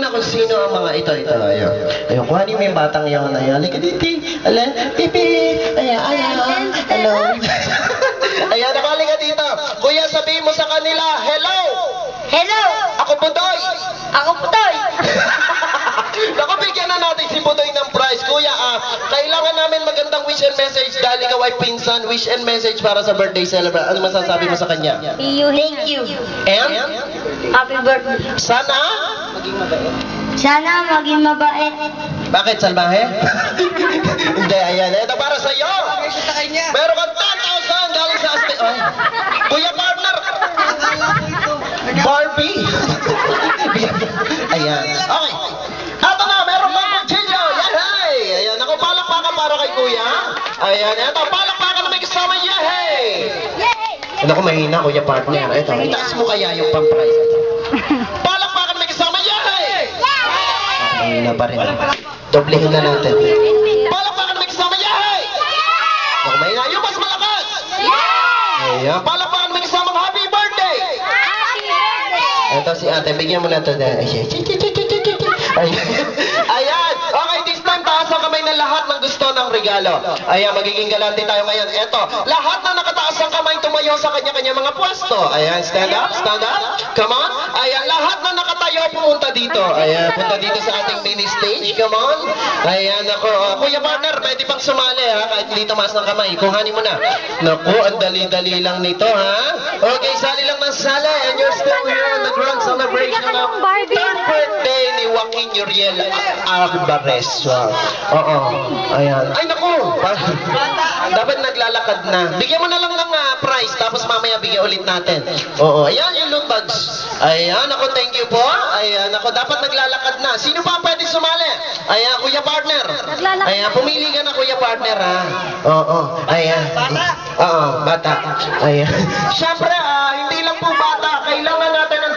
na kung sino ang mga ito. Ayun. Ayun, kuhanin mo yung batang yun. Ayun, halika dito. Ayan, pipi. Ayan. Hello. Ayan, nakalika dito. Kuya, sabihin mo sa kanila, hello. Hello! Ako Budoy. Ako Putoy! Naku, bigyan na natin si Budoy ng prize. Kuya, kailangan namin magandang wish and message dahil ikaw ay pinsan. Wish and message para sa birthday celebrant. Ano masasabi mo sa kanya? Thank you. And? Happy birthday. Sana? Sana maging mabait. Bakit, salbahe? Hindi, ayan. Ito para sa iyo. Meron kang 10,000 galing sa Aztec. Ay. Kuya partner. Barbie. Ayan. Okay. Ito na, meron kang kutsilyo. Yahey! Ayan, ako palakpakan para kay kuya. Ayan, ito, palakpakan na may kasama. Yahey! Yay! Naku, mahina, kuya partner. Ito, itaas mo kaya yung pang-prize. Palakpakan may kasama. Yahey! Mahina pa rin. Doblehin na natin. Palakpakan may kasama. Yahey! Naku, mahina. Yung mas malakas! Ayan, palakpakan may kasama. Happy birthday! Ito si ate, bigyan mo na ito. Ayan. Okay, this time taas ang kamay ng lahat ng gusto ng regalo. Ayan, magiging galante tayo ngayon. Ito, lahat na nakataas ang kamay tumayo sa kanya-kanya mga pwesto. Ayan, stand up, stand up. Come on. Ayan, lahat na nakatayo pumunta dito. Ayan, punta dito sa ating mini stage. Come on. Ayan, ako. Kuya partner, pwede pang sumali ha, kahit hindi tumaas ng kamay. Kuhanin mo na. Naku, ang dali-dali lang nito ha. Okay, sali lang ng sali. And you're still here in the grand celebration of birthday ni Joaquin Uriel Alvarez. Wow. Oo. Ayan. Ay, naku. Dapat naglalakad na. Bigyan mo na lang ng prize, tapos mamaya bigyan ulit natin. Oo. Ayan, yung loot bags. Ayan, ako, thank you po. Ayan, ako, dapat naglalakad na. Sino pa pwede sumali? Ayan, kuya partner. Ayan, pumili ka na, kuya partner, ha? Oo. Ayan. Oo, bata. Ayan. Siyempre, hindi lang po bata. Kailangan natin ng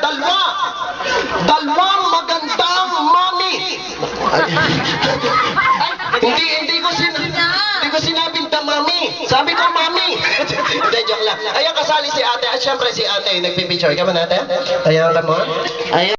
dalawang magandang mami. Hindi ko sinabing mami. Sabi ko mami. Hindi, joke lang. Ayan, kasali si ate. At syempre si ate, nagpipicture ka ba natin? Ayan, come on. Ayan.